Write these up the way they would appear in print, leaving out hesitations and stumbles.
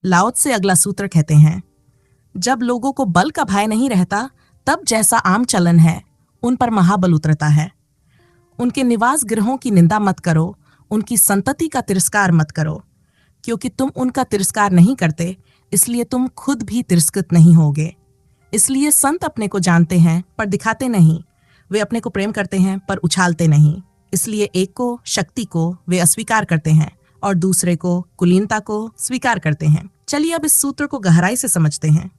लाओ त्से अगला सूत्र कहते हैं, जब लोगों को बल का भय नहीं रहता, तब जैसा आम चलन है उन पर महाबल उतरता है। उनके निवास गृहों की निंदा मत करो, उनकी संतति का तिरस्कार मत करो, क्योंकि तुम उनका तिरस्कार नहीं करते, इसलिए तुम खुद भी तिरस्कृत नहीं होगे। इसलिए संत अपने को जानते हैं पर दिखाते नहीं, वे अपने को प्रेम करते हैं पर उछालते नहीं। इसलिए एक को, शक्ति को वे अस्वीकार करते हैं और दूसरे को, कुलीनता को स्वीकार करते हैं। चलिए अब इस सूत्र को गहराई से समझते हैं।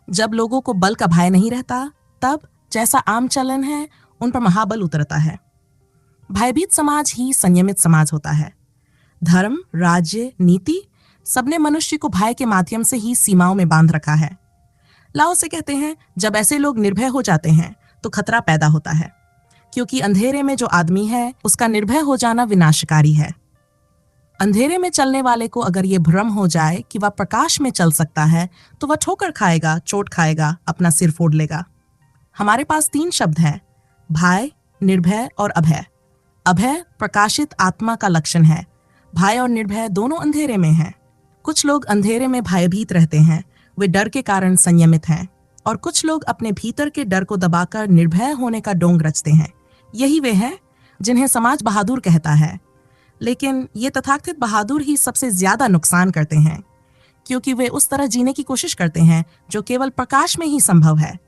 जब लोगों को बल का भय नहीं रहता, तब जैसा आम चलन है उन पर महाबल उतरता है। भयभीत समाज ही संयमित समाज होता है। धर्म, राज्य, नीति सबने मनुष्य को भय के माध्यम से ही सीमाओं में बांध रखा है। लाओ से कहते हैं, जब ऐसे लोग निर्भय हो जाते हैं तो खतरा पैदा होता है, क्योंकि अंधेरे में जो आदमी है उसका निर्भय हो जाना विनाशकारी है। अंधेरे में चलने वाले को अगर ये भ्रम हो जाए कि वह प्रकाश में चल सकता है तो वह ठोकर खाएगा, चोट खाएगा, अपना सिर फोड़ लेगा। हमारे पास 3 शब्द हैं, भय, निर्भय और अभय। अभय प्रकाशित आत्मा का लक्षण है। भय और निर्भय दोनों अंधेरे में हैं। कुछ लोग अंधेरे में भयभीत रहते हैं, वे डर के कारण संयमित हैं, और कुछ लोग अपने भीतर के डर को दबाकर निर्भय होने का डोंग रचते हैं। यही वे हैं जिन्हें समाज बहादुर कहता है। लेकिन ये तथाकथित बहादुर ही सबसे ज्यादा नुकसान करते हैं, क्योंकि वे उस तरह जीने की कोशिश करते हैं जो केवल प्रकाश में ही संभव है।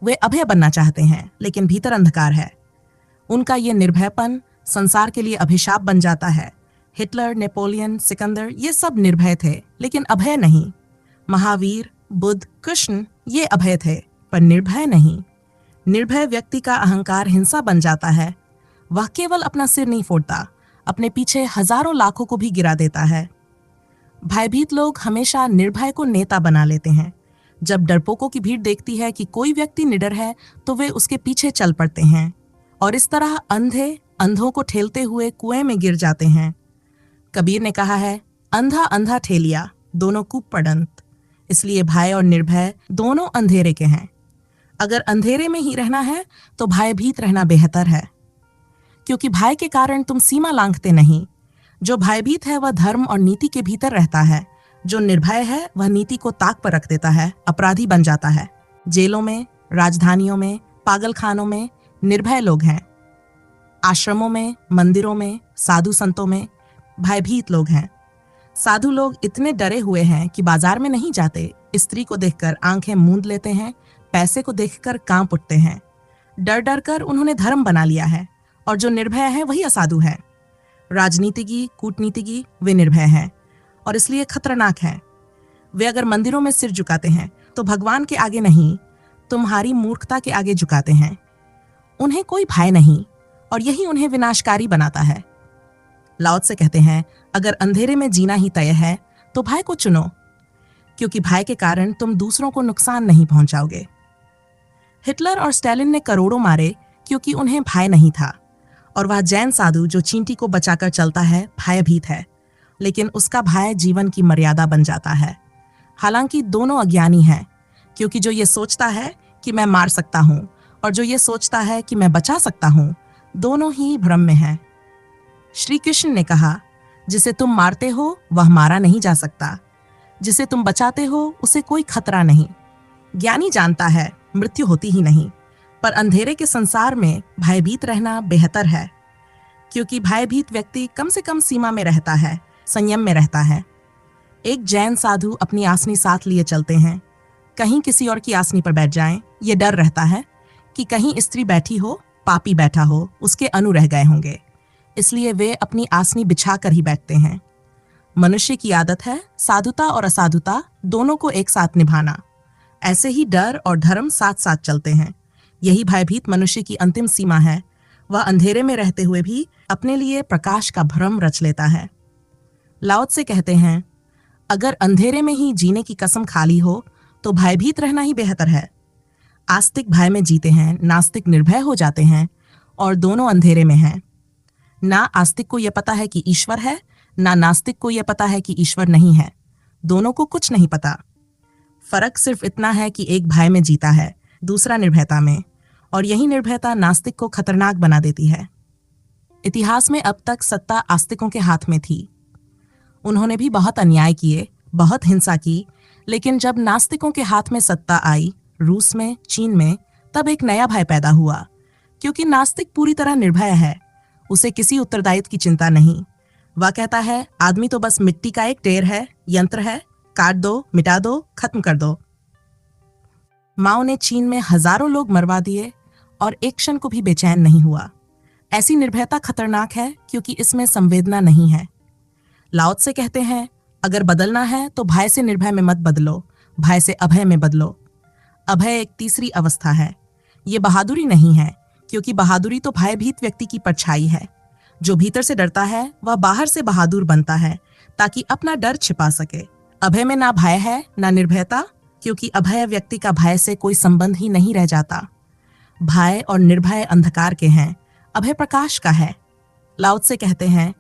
वे अभय बनना चाहते हैं, लेकिन भीतर अंधकार है। उनका ये निर्भयपन संसार के लिए अभिशाप बन जाता है। हिटलर, नेपोलियन, सिकंदर ये सब निर्भय थे, लेकिन अभय नहीं। महावीर, बुद्ध, कृष्ण ये अभय थे, पर निर्भय नहीं। निर्भय व्यक्ति का अहंकार हिंसा बन जाता है। वह केवल अपना सिर नहीं फोड़ता, अपने पीछे हजारों लाखों को भी गिरा देता है। भयभीत लोग हमेशा निर्भय को नेता बना लेते हैं। जब डरपोकों की भीड़ देखती है कि कोई व्यक्ति निडर है तो वे उसके पीछे चल पड़ते हैं, और इस तरह अंधे अंधों को ठेलते हुए कुएं में गिर जाते हैं। कबीर ने कहा है, अंधा अंधा ठेलिया दोनों कूप पड़ंत। इसलिए भय और निर्भय दोनों अंधेरे के हैं। अगर अंधेरे में ही रहना है तो भयभीत रहना बेहतर है, क्योंकि भय के कारण तुम सीमा लांघते नहीं। जो भयभीत है वह धर्म और नीति के भीतर रहता है। जो निर्भय है वह नीति को ताक पर रख देता है, अपराधी बन जाता है। जेलों में, राजधानियों में, पागलखानों में निर्भय लोग हैं। आश्रमों में, मंदिरों में, साधु संतों में भयभीत लोग हैं। साधु लोग इतने डरे हुए हैं कि बाजार में नहीं जाते। स्त्री को देखकर आंखें मूंद लेते हैं, पैसे को देखकर कांप उठते हैं। डर डर कर उन्होंने धर्म बना लिया है, और जो निर्भय है वही असाधु है। राजनीतिज्ञ, कूटनीतिज्ञ वे निर्भय हैं और इसलिए खतरनाक हैं। वे अगर मंदिरों में सिर झुकाते हैं तो भगवान के आगे नहीं, तुम्हारी मूर्खता के आगे झुकाते हैं। उन्हें कोई भय नहीं, और यही उन्हें विनाशकारी बनाता है। लाओ त्से कहते हैं, अगर अंधेरे में जीना ही तय है तो भय को चुनो, क्योंकि भय के कारण तुम दूसरों को नुकसान नहीं पहुंचाओगे। हिटलर और स्टालिन ने करोड़ों मारे क्योंकि उन्हें भय नहीं था, और वह जैन साधु जो चींटी को बचाकर चलता है भयभीत है, लेकिन उसका भय जीवन की मर्यादा बन जाता है। हालांकि दोनों अज्ञानी हैं, क्योंकि जो ये सोचता है कि मैं मार सकता हूं और जो ये सोचता है कि मैं बचा सकता हूं, दोनों ही भ्रम में हैं। श्री कृष्ण ने कहा, जिसे तुम मारते हो वह मारा नहीं जा सकता, जिसे तुम बचाते हो उसे कोई खतरा नहीं। ज्ञानी जानता है मृत्यु होती ही नहीं, पर अंधेरे के संसार में भयभीत रहना बेहतर है, क्योंकि भयभीत व्यक्ति कम से कम सीमा में रहता है, संयम में रहता है। एक जैन साधु अपनी आसनी साथ लिए चलते हैं। कहीं किसी और की आसनी पर बैठ जाएं, ये डर रहता है कि कहीं स्त्री बैठी हो, पापी बैठा हो, उसके अनु रह गए होंगे, इसलिए वे अपनी आसनी बिछा कर ही बैठते हैं। मनुष्य की आदत है साधुता और असाधुता दोनों को एक साथ निभाना। ऐसे ही डर और धर्म साथ साथ चलते हैं। यही भयभीत मनुष्य की अंतिम सीमा है। वह अंधेरे में रहते हुए भी अपने लिए प्रकाश का भ्रम रच लेता है। लाओ त्से कहते हैं, अगर अंधेरे में ही जीने की कसम खा ली हो तो भयभीत रहना ही बेहतर है। आस्तिक भय में जीते हैं, नास्तिक निर्भय हो जाते हैं, और दोनों अंधेरे में हैं। ना आस्तिक को यह पता है कि ईश्वर है, ना नास्तिक को यह पता है कि ईश्वर नहीं है। दोनों को कुछ नहीं पता। फर्क सिर्फ इतना है कि एक भय में जीता है, दूसरा निर्भयता में, और यही निर्भयता नास्तिक को खतरनाक बना देती है। इतिहास में अब तक सत्ता आस्तिकों के हाथ में थी। उन्होंने भी बहुत अन्याय किए, बहुत हिंसा की, लेकिन जब नास्तिकों के हाथ में सत्ता आई, रूस में, चीन में, तब एक नया भय पैदा हुआ, क्योंकि नास्तिक पूरी तरह निर्भय है। उसे किसी उत्तरदायित्व की चिंता नहीं। वह कहता है, आदमी तो बस मिट्टी का एक ढेर है, यंत्र है, काट दो, मिटा दो, खत्म कर दो। माओ ने चीन में हजारों लोग मरवा दिए और एक क्षण को भी बेचैन नहीं हुआ। ऐसी निर्भयता खतरनाक है क्योंकि इसमें संवेदना नहीं है। लाओ त्से कहते हैं, अगर बदलना है तो भय से निर्भय में मत बदलो, भय से अभय में बदलो। अभय एक तीसरी अवस्था है। ये बहादुरी नहीं है, क्योंकि बहादुरी तो भयभीत व्यक्ति की परछाई है। जो भीतर से डरता है वह बाहर से बहादुर बनता है ताकि अपना डर छिपा सके। अभय में ना भय है ना निर्भयता, क्योंकि अभय व्यक्ति का भय से कोई संबंध ही नहीं रह जाता। भय और निर्भय अंधकार के हैं, अभय प्रकाश का है। लाओ त्से कहते हैं,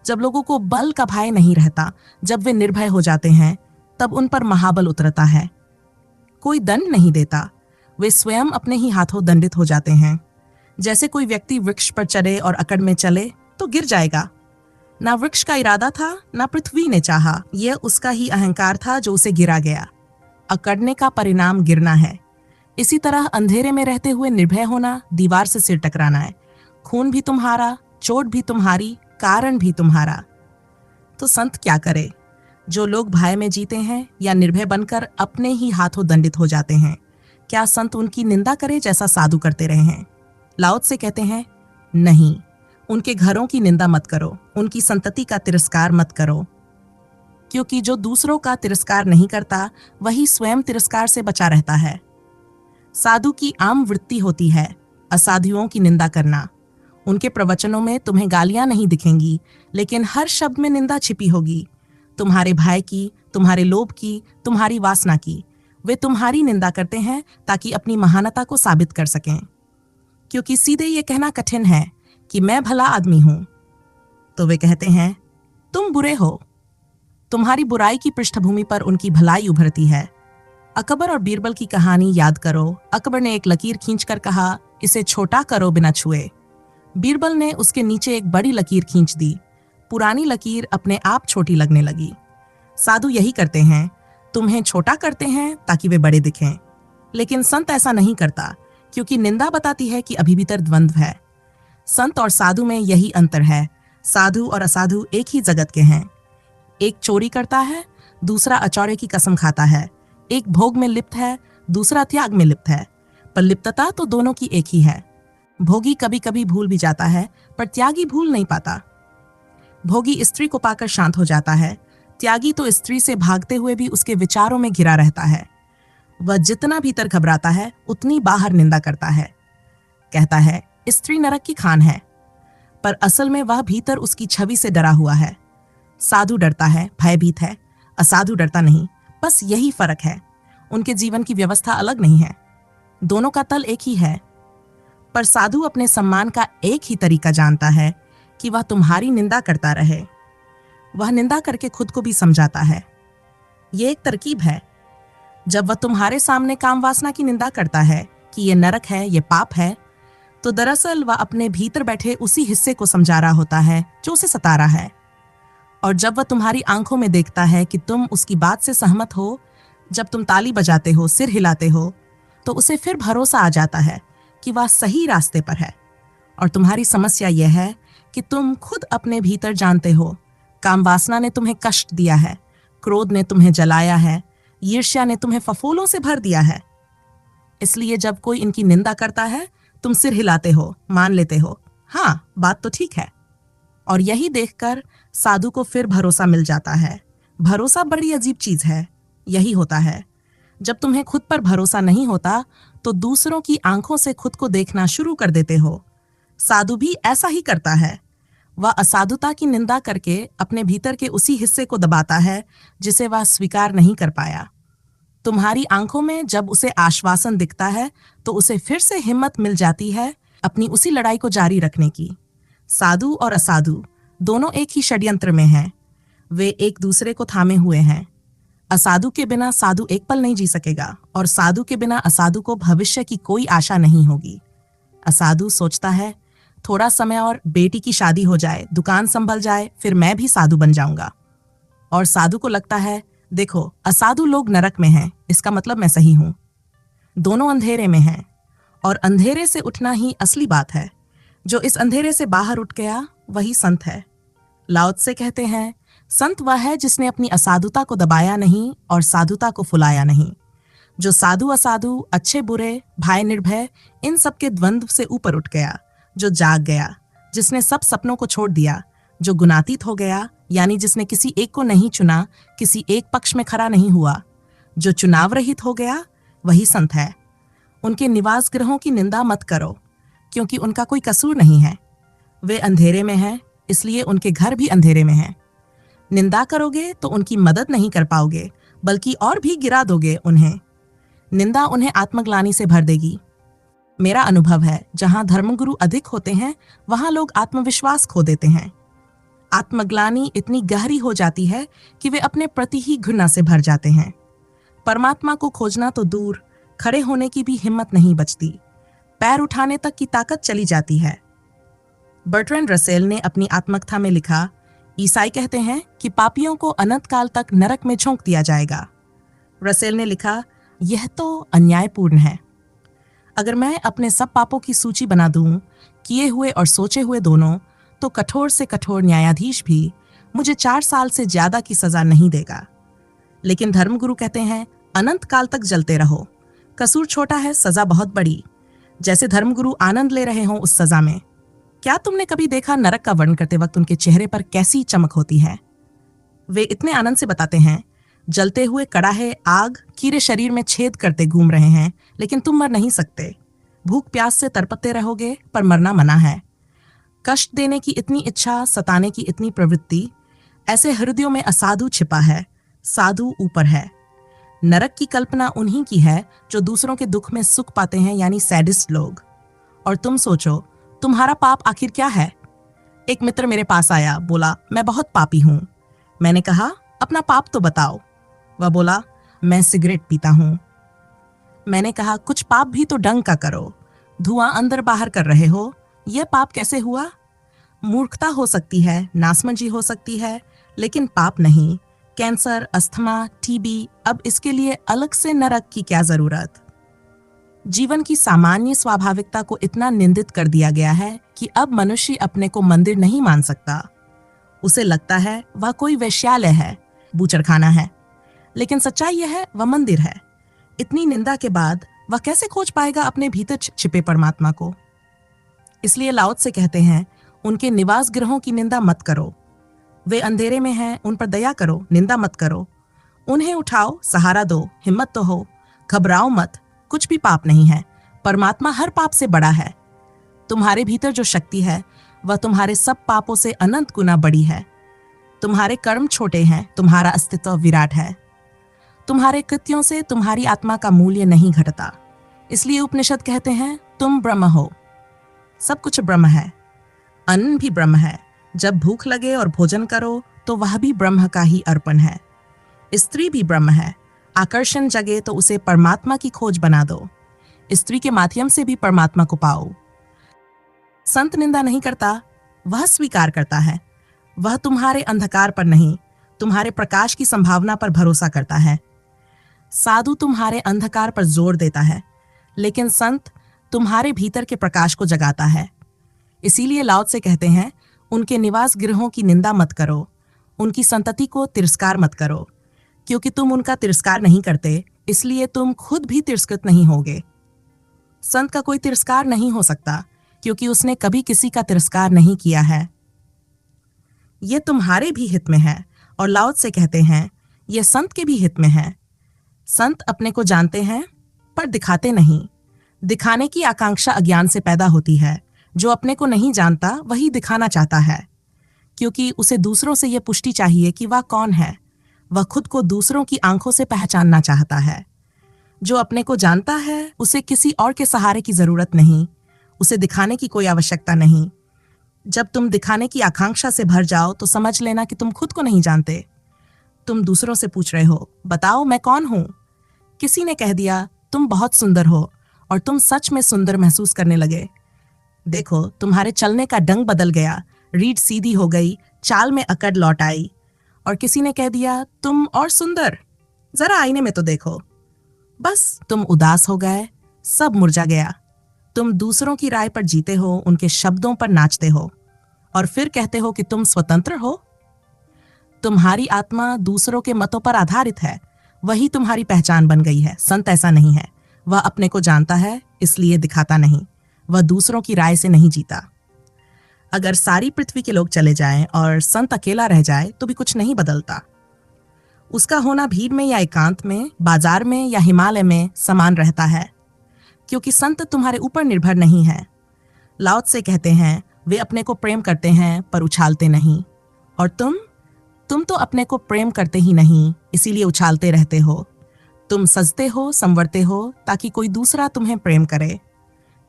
जब लोगों को बल का भय नहीं रहता, जब वे निर्भय हो जाते हैं, तब उन पर महाबल उतरता है। कोई दंड नहीं देता, वे स्वयं अपने ही हाथों दंडित हो जाते हैं। जैसे कोई व्यक्ति वृक्ष पर चढ़े और अकड़ में चले तो गिर जाएगा। ना वृक्ष का इरादा था, ना पृथ्वी ने चाहा, यह उसका ही अहंकार था जो उसे गिरा गया। अकड़ने का परिणाम गिरना है। इसी तरह अंधेरे में रहते हुए निर्भय होना दीवार से सिर टकराना है। खून भी तुम्हारा, चोट भी तुम्हारी, कारण भी तुम्हारा। तो संत क्या करे? जो लोग भय में जीते हैं या निर्भय बनकर अपने ही हाथों दंडित हो जाते हैं, क्या संत उनकी निंदा करे जैसा साधु करते रहे हैं? लाओ त्से कहते हैं, नहीं, उनके घरों की निंदा मत करो, उनकी संतति का तिरस्कार मत करो, क्योंकि जो दूसरों का तिरस्कार नहीं करता वही स्वयं तिरस्कार से बचा रहता है। साधु की आम वृत्ति होती है असाधुओं की निंदा करना। उनके प्रवचनों में तुम्हें गालियां नहीं दिखेंगी, लेकिन हर शब्द में निंदा छिपी होगी। तुम्हारे भय की, तुम्हारे लोभ की, तुम्हारी वासना की। वे तुम्हारी निंदा करते हैं ताकि अपनी महानता को साबित कर सकें, क्योंकि सीधे ये कहना कठिन है कि मैं भला आदमी हूं। तो वे कहते हैं, तुम बुरे हो। तुम्हारी बुराई की पृष्ठभूमि पर उनकी भलाई उभरती है। अकबर और बीरबल की कहानी याद करो। अकबर ने एक लकीर खींचकर कहा, इसे छोटा करो बिना छुए। बीरबल ने उसके नीचे एक बड़ी लकीर खींच दी। पुरानी लकीर अपने आप छोटी लगने लगी। साधु यही करते हैं, तुम्हें छोटा करते हैं ताकि वे बड़े दिखें। लेकिन संत ऐसा नहीं करता, क्योंकि निंदा बताती है कि अभी भीतर द्वंद्व है। संत और साधु में यही अंतर है। साधु और असाधु एक ही जगत के हैं। एक चोरी करता है, दूसरा अचौरे की कसम खाता है। एक भोग में लिप्त है, दूसरा त्याग में लिप्त है, पर लिप्तता तो दोनों की एक ही है। भोगी कभी कभी भूल भी जाता है, पर त्यागी भूल नहीं पाता। भोगी स्त्री को पाकर शांत हो जाता है, त्यागी तो स्त्री से भागते हुए भी उसके विचारों में घिरा रहता है। वह जितना भीतर घबराता है उतनी बाहर निंदा करता है। कहता है, स्त्री नरक की खान है, पर असल में वह भीतर उसकी छवि से डरा हुआ है। साधु डरता है, भयभीत है, असाधु डरता नहीं। बस यही फर्क है। उनके जीवन की व्यवस्था अलग नहीं है, दोनों का तल एक ही है। पर साधु अपने सम्मान का एक ही तरीका जानता है कि वह तुम्हारी निंदा करता रहे। वह निंदा करके खुद को भी समझाता है। यह एक तरकीब है। जब वह तुम्हारे सामने काम वासना की निंदा करता है कि यह नरक है, यह पाप है, तो दरअसल वह अपने भीतर बैठे उसी हिस्से को समझा रहा होता है जो उसे सता रहा है। और जब वह तुम्हारी आंखों में देखता है कि तुम उसकी बात से सहमत हो, जब तुम ताली बजाते हो, सिर हिलाते हो, तो उसे फिर भरोसा आ जाता है कि वह सही रास्ते पर है। और तुम्हारी समस्या यह है कि तुम खुद अपने भीतर जानते हो, काम वासना ने तुम्हें कष्ट दिया है, क्रोध ने तुम्हें जलाया है, ईर्ष्या ने तुम्हें फफोलों से भर दिया है। इसलिए जब कोई इनकी निंदा करता है, तुम सिर हिलाते हो, मान लेते हो, हाँ बात तो ठीक है। और यही देखकर साधु को फिर भरोसा मिल जाता है। भरोसा बड़ी अजीब चीज है। यही होता है, जब तुम्हें खुद पर भरोसा नहीं होता तो दूसरों की आंखों से खुद को देखना शुरू कर देते हो। साधु भी ऐसा ही करता है। वह असाधुता की निंदा करके अपने भीतर के उसी हिस्से को दबाता है जिसे वह स्वीकार नहीं कर पाया। तुम्हारी आंखों में जब उसे आश्वासन दिखता है तो उसे फिर से हिम्मत मिल जाती है अपनी उसी लड़ाई को जारी रखने की। साधु और असाधु दोनों एक ही षड्यंत्र में हैं। वे एक दूसरे को थामे हुए हैं। असाधु के बिना साधु एक पल नहीं जी सकेगा, और साधु के बिना असाधु को भविष्य की कोई आशा नहीं होगी। असाधु सोचता है, थोड़ा समय और बेटी की शादी हो जाए, दुकान संभल जाए, फिर मैं भी साधु बन जाऊंगा। और साधु को लगता है, देखो, असाधु लोग नरक में हैं, इसका मतलब मैं सही हूं। दोनों अंधेरे में हैं, और अंधेरे से उठना ही असली बात है। जो इस अंधेरे से बाहर उठ गया वही संत है। लाओ त्से कहते हैं, संत वह है जिसने अपनी असाधुता को दबाया नहीं और साधुता को फुलाया नहीं। जो साधु असाधु, अच्छे बुरे, भय निर्भय, इन सब के द्वंद्व से ऊपर उठ गया, जो जाग गया, जिसने सब सपनों को छोड़ दिया, जो गुणातीत हो गया, यानी जिसने किसी एक को नहीं चुना, किसी एक पक्ष में खड़ा नहीं हुआ, जो चुनाव रहित हो गया, वही संत है। उनके निवास गृहों की निंदा मत करो, क्योंकि उनका कोई कसूर नहीं है। वे अंधेरे में हैं, इसलिए उनके घर भी अंधेरे में हैं। निंदा करोगे तो उनकी मदद नहीं कर पाओगे, बल्कि और भी गिरा दोगे उन्हें। निंदा उन्हें आत्मग्लानि से भर देगी। मेरा अनुभव है, जहां धर्मगुरु अधिक होते हैं वहां लोग आत्मविश्वास खो देते हैं। आत्मग्लानि इतनी गहरी हो जाती है कि वे अपने प्रति ही घृणा से भर जाते हैं। परमात्मा को खोजना तो दूर, खड़े होने की भी हिम्मत नहीं बचती। पैर उठाने तक की ताकत चली जाती है। बर्ट्रैंड रसेल ने अपनी आत्मकथा में लिखा, ईसाई कहते हैं कि पापियों को अनंत काल तक नरक में झोंक दिया जाएगा। रसेल ने लिखा, यह तो अन्यायपूर्ण है। अगर मैं अपने सब पापों की सूची बना दूं, किए हुए और सोचे हुए दोनों, तो कठोर से कठोर न्यायाधीश भी मुझे 4 साल से ज्यादा की सजा नहीं देगा। लेकिन धर्मगुरु कहते हैं, अनंत काल तक जलते रहो। कसूर छोटा है, सजा बहुत बड़ी। जैसे धर्मगुरु आनंद ले रहे हों उस सजा में। क्या तुमने कभी देखा नरक का वर्णन करते वक्त उनके चेहरे पर कैसी चमक होती है? वे इतने आनंद से बताते हैं, जलते हुए कड़ाहे आग कीड़े शरीर में छेद करते घूम रहे हैं, लेकिन तुम मर नहीं सकते। भूख प्यास से तरपते रहोगे, पर मरना मना है। कष्ट देने की इतनी इच्छा, सताने की इतनी प्रवृत्ति, ऐसे हृदयों में असाधु छिपा है, साधु ऊपर है। नरक की कल्पना उन्हीं की है जो दूसरों के दुख में सुख पाते हैं, यानी सैडिस्ट लोग। और तुम सोचो, तुम्हारा पाप आखिर क्या है? एक मित्र मेरे पास आया, बोला, मैं बहुत पापी हूं। मैंने कहा, अपना पाप तो बताओ। वह बोला, मैं सिगरेट पीता हूं। मैंने कहा, कुछ पाप भी तो ढंग का करो। धुआं अंदर बाहर कर रहे हो, यह पाप कैसे हुआ? मूर्खता हो सकती है, नासमझी हो सकती है, लेकिन पाप नहीं। कैंसर, अस्थमा, टीबी, अब इसके लिए अलग से नरक की क्या जरूरत? जीवन की सामान्य स्वाभाविकता को इतना निंदित कर दिया गया है कि अब मनुष्य अपने को मंदिर नहीं मान सकता। उसे लगता है वह कोई वेश्यालय है, बूचड़खाना है। लेकिन सच्चाई यह है, वह मंदिर है। इतनी निंदा के बाद वह कैसे खोज पाएगा अपने भीतर छिपे परमात्मा को? इसलिए लाओ त्से कहते हैं, उनके निवास गृहों की निंदा मत करो। वे अंधेरे में हैं, उन पर दया करो, निंदा मत करो। उन्हें उठाओ, सहारा दो, हिम्मत तो हो। घबराओ मत, कुछ भी पाप नहीं है। परमात्मा हर पाप से बड़ा है। तुम्हारे भीतर जो शक्ति है वह तुम्हारे सब पापों से अनंत गुना बड़ी है। तुम्हारे कर्म छोटे हैं, तुम्हारा अस्तित्व विराट है। तुम्हारे कृत्यों से तुम्हारी आत्मा का मूल्य नहीं घटता। इसलिए उपनिषद कहते हैं, तुम ब्रह्म हो। सब कुछ ब्रह्म है। अन्न भी ब्रह्म है। जब भूख लगे और भोजन करो तो वह भी ब्रह्म का ही अर्पण है। स्त्री भी ब्रह्म है। आकर्षण जगे तो उसे परमात्मा की खोज बना दो। स्त्री के माध्यम से भी परमात्मा को पाओ। संत निंदा नहीं करता, वह स्वीकार करता है। वह तुम्हारे अंधकार पर नहीं, तुम्हारे प्रकाश की संभावना पर भरोसा करता है। साधु तुम्हारे अंधकार पर जोर देता है, लेकिन संत तुम्हारे भीतर के प्रकाश को जगाता है। इसीलिए लाओ त्से कहते हैं, उनके निवास गृहों की निंदा मत करो, उनकी संतति को तिरस्कार मत करो। क्योंकि तुम उनका तिरस्कार नहीं करते, इसलिए तुम खुद भी तिरस्कृत नहीं होगे। संत का कोई तिरस्कार नहीं हो सकता, क्योंकि उसने कभी किसी का तिरस्कार नहीं किया है। यह तुम्हारे भी हित में है, और लाओ त्से कहते हैं, यह संत के भी हित में है। संत अपने को जानते हैं, पर दिखाते नहीं। दिखाने की आकांक्षा अज्ञान से पैदा होती है। जो अपने को नहीं जानता वही दिखाना चाहता है, क्योंकि उसे दूसरों से यह पुष्टि चाहिए कि वह कौन है। वह खुद को दूसरों की आंखों से पहचानना चाहता है। जो अपने को जानता है, उसे किसी और के सहारे की जरूरत नहीं, उसे दिखाने की कोई आवश्यकता नहीं। जब तुम दिखाने की आकांक्षा से भर जाओ तो समझ लेना कि तुम खुद को नहीं जानते। तुम दूसरों से पूछ रहे हो, बताओ मैं कौन हूं? किसी ने कह दिया, तुम बहुत सुंदर हो, और तुम सच में सुंदर महसूस करने लगे। देखो, तुम्हारे चलने का ढंग बदल गया, रीढ़ सीधी हो गई, चाल में अकड़ लौट आई। और किसी ने कह दिया तुम और सुंदर, जरा आईने में तो देखो, बस तुम उदास हो गए, सब मुरझा गया। तुम दूसरों की राय पर जीते हो, उनके शब्दों पर नाचते हो और फिर कहते हो कि तुम स्वतंत्र हो। तुम्हारी आत्मा दूसरों के मतों पर आधारित है, वही तुम्हारी पहचान बन गई है। संत ऐसा नहीं है, वह अपने को जानता है इसलिए दिखाता नहीं, वह दूसरों की राय से नहीं जीता। अगर सारी पृथ्वी के लोग चले जाएं और संत अकेला रह जाए तो भी कुछ नहीं बदलता। उसका होना भीड़ में या एकांत में, बाजार में या हिमालय में समान रहता है, क्योंकि संत तुम्हारे ऊपर निर्भर नहीं है। लाओ त्से कहते हैं वे अपने को प्रेम करते हैं पर उछालते नहीं, और तुम तो अपने को प्रेम करते ही नहीं, इसीलिए उछालते रहते हो। तुम सजते हो, संवरते हो ताकि कोई दूसरा तुम्हें प्रेम करे।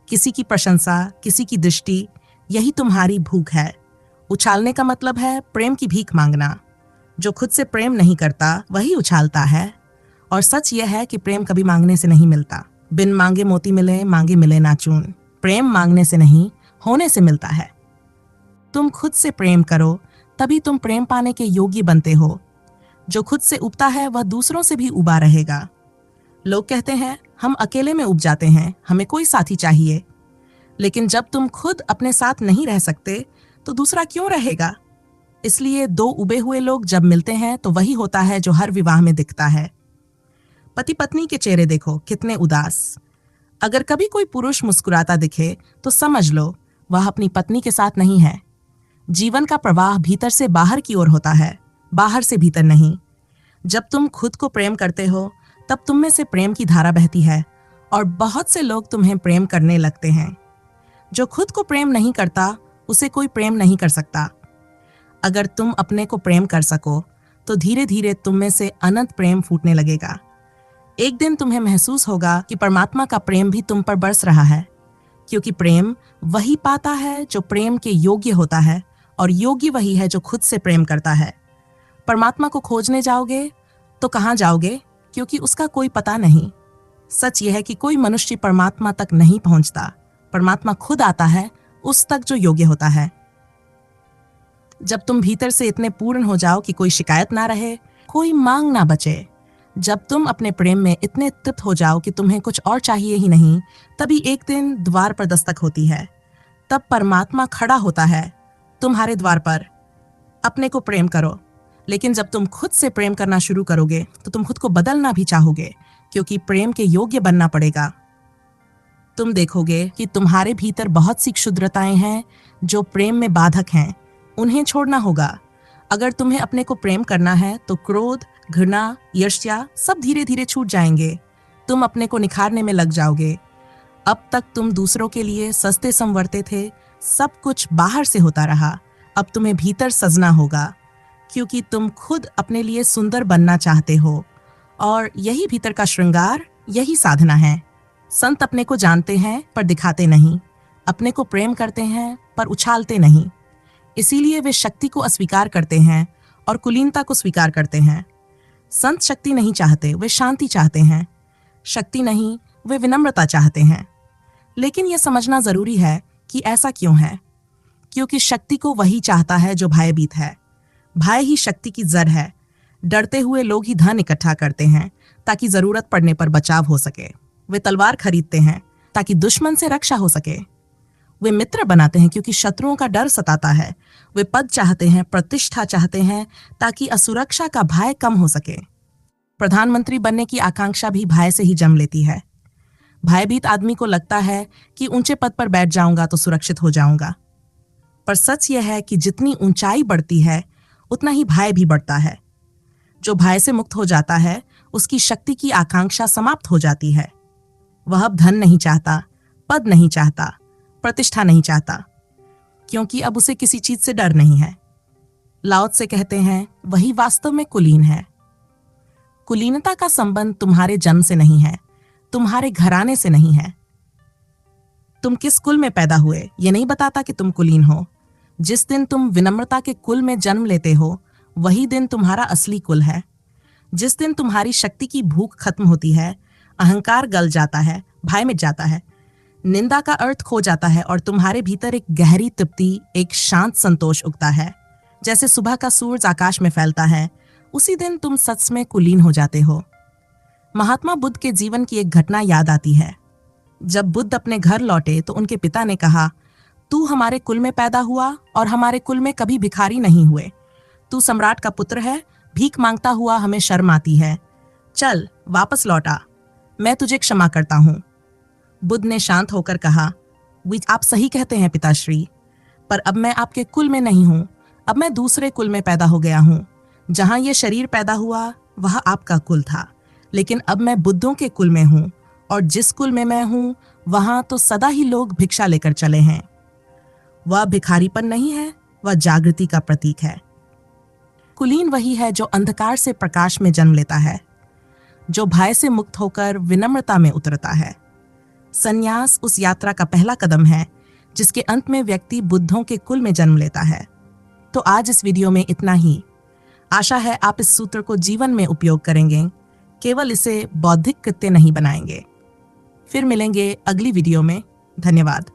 किसी की प्रशंसा, किसी की दृष्टि, यही तुम्हारी भूख है। उछालने का मतलब है प्रेम की भीख मांगना। जो खुद से प्रेम नहीं करता वही उछालता है। और सच यह है कि प्रेम कभी मांगने से नहीं मिलता। बिन मांगे मोती मिले, मांगे मिले ना चून। प्रेम मांगने से नहीं, होने से मिलता है। तुम खुद से प्रेम करो, तभी तुम प्रेम पाने के योग्य बनते हो। जो खुद से उबता है वह दूसरों से भी उबा रहेगा। लोग कहते हैं हम अकेले में उब जाते हैं, हमें कोई साथी चाहिए। लेकिन जब तुम खुद अपने साथ नहीं रह सकते तो दूसरा क्यों रहेगा? इसलिए दो उबे हुए लोग जब मिलते हैं तो वही होता है जो हर विवाह में दिखता है। पति पत्नी के चेहरे देखो, कितने उदास। अगर कभी कोई पुरुष मुस्कुराता दिखे तो समझ लो वह अपनी पत्नी के साथ नहीं है। जीवन का प्रवाह भीतर से बाहर की ओर होता है, बाहर से भीतर नहीं। जब तुम खुद को प्रेम करते हो तब तुम में से प्रेम की धारा बहती है और बहुत से लोग तुम्हें प्रेम करने लगते हैं। जो खुद को प्रेम नहीं करता उसे कोई प्रेम नहीं कर सकता। अगर तुम अपने को प्रेम कर सको तो धीरे धीरे तुम में से अनंत प्रेम फूटने लगेगा। एक दिन तुम्हें महसूस होगा कि परमात्मा का प्रेम भी तुम पर बरस रहा है, क्योंकि प्रेम वही पाता है जो प्रेम के योग्य होता है, और योग्य वही है जो खुद से प्रेम करता है। परमात्मा को खोजने जाओगे तो कहाँ जाओगे, क्योंकि उसका कोई पता नहीं। सच यह है कि कोई मनुष्य परमात्मा तक नहीं पहुंचता, परमात्मा खुद आता है उस तक जो योग्य होता है। जब तुम भीतर से इतने पूर्ण हो जाओ कि कोई शिकायत ना रहे, कोई मांग ना बचे, जब तुम अपने प्रेम में इतने तृप्त हो जाओ कि तुम्हें कुछ और चाहिए ही नहीं, तभी एक दिन द्वार पर दस्तक होती है। तब परमात्मा खड़ा होता है तुम्हारे द्वार पर। अपने को प्रेम करो, लेकिन जब तुम खुद से प्रेम करना शुरू करोगे तो तुम खुद को बदलना भी चाहोगे, क्योंकि प्रेम के योग्य बनना पड़ेगा। तुम देखोगे कि तुम्हारे भीतर बहुत सी क्षुद्रताएं हैं जो प्रेम में बाधक हैं, उन्हें छोड़ना होगा। अगर तुम्हें अपने को प्रेम करना है तो क्रोध, घृणा, ईर्ष्या सब धीरे धीरे छूट जाएंगे। तुम अपने को निखारने में लग जाओगे। अब तक तुम दूसरों के लिए सस्ते संवरते थे, सब कुछ बाहर से होता रहा। अब तुम्हें भीतर सजना होगा, क्योंकि तुम खुद अपने लिए सुंदर बनना चाहते हो, और यही भीतर का श्रृंगार, यही साधना है। संत अपने को जानते हैं पर दिखाते नहीं, अपने को प्रेम करते हैं पर उछालते नहीं। इसीलिए वे शक्ति को अस्वीकार करते हैं और कुलीनता को स्वीकार करते हैं। संत शक्ति नहीं चाहते, वे शांति चाहते हैं। शक्ति नहीं, वे विनम्रता चाहते हैं। लेकिन यह समझना जरूरी है कि ऐसा क्यों है, क्योंकि शक्ति को वही चाहता है जो भयभीत है। भय ही शक्ति की जड़ है। डरते हुए लोग ही धन इकट्ठा करते हैं ताकि जरूरत पड़ने पर बचाव हो सके। वे तलवार खरीदते हैं ताकि दुश्मन से रक्षा हो सके। वे मित्र बनाते हैं क्योंकि शत्रुओं का डर सताता है। वे पद चाहते हैं, प्रतिष्ठा चाहते हैं ताकि असुरक्षा का भय कम हो सके। प्रधानमंत्री बनने की आकांक्षा भी भय से ही जन्म लेती है। भयभीत आदमी को लगता है कि ऊंचे पद पर बैठ जाऊंगा तो सुरक्षित हो जाऊंगा। पर सच यह है कि जितनी ऊंचाई बढ़ती है उतना ही भय भी बढ़ता है। जो भय से मुक्त हो जाता है उसकी शक्ति की आकांक्षा समाप्त हो जाती है। वह अब धन नहीं चाहता, पद नहीं चाहता, प्रतिष्ठा नहीं चाहता, क्योंकि अब उसे किसी चीज से डर नहीं है। लाओ त्से कहते हैं वही वास्तव में कुलीन है। कुलीनता का संबंध तुम्हारे जन्म से नहीं है, तुम्हारे घराने से नहीं है। तुम किस कुल में पैदा हुए ये नहीं बताता कि तुम कुलीन हो। जिस दिन तुम विनम्रता के कुल में जन्म लेते हो वही दिन तुम्हारा असली कुल है। जिस दिन तुम्हारी शक्ति की भूख खत्म होती है, अहंकार गल जाता है, भय मिट जाता है, निंदा का अर्थ खो जाता है और तुम्हारे भीतर एक गहरी तृप्ति, एक शांत संतोष उगता है। जैसे सुबह का सूरज आकाश में फैलता है, उसी दिन तुम सच में कुलीन हो जाते हो। महात्मा बुद्ध के जीवन की एक घटना याद आती है। जब बुद्ध अपने घर लौटे तो उनके पिता ने कहा, तू हमारे कुल में पैदा हुआ और हमारे कुल में कभी भिखारी नहीं हुए। तू सम्राट का पुत्र है, भीख मांगता हुआ हमें शर्म आती है। चल वापस लौटा, मैं तुझे क्षमा करता हूँ। बुद्ध ने शांत होकर कहा, आप सही कहते हैं पिताश्री, पर अब मैं आपके कुल में नहीं हूँ। अब मैं दूसरे कुल में पैदा हो गया हूँ। जहाँ ये शरीर पैदा हुआ वह आपका कुल था, लेकिन अब मैं बुद्धों के कुल में हूँ, और जिस कुल में मैं हूँ वहाँ तो सदा ही लोग भिक्षा लेकर चले हैं। वह भिखारीपन नहीं है, वह जागृति का प्रतीक है। कुलीन वही है जो अंधकार से प्रकाश में जन्म लेता है, जो भय से मुक्त होकर विनम्रता में उतरता है। संन्यास उस यात्रा का पहला कदम है जिसके अंत में व्यक्ति बुद्धों के कुल में जन्म लेता है। तो आज इस वीडियो में इतना ही। आशा है आप इस सूत्र को जीवन में उपयोग करेंगे, केवल इसे बौद्धिक कृत्य नहीं बनाएंगे। फिर मिलेंगे अगली वीडियो में। धन्यवाद।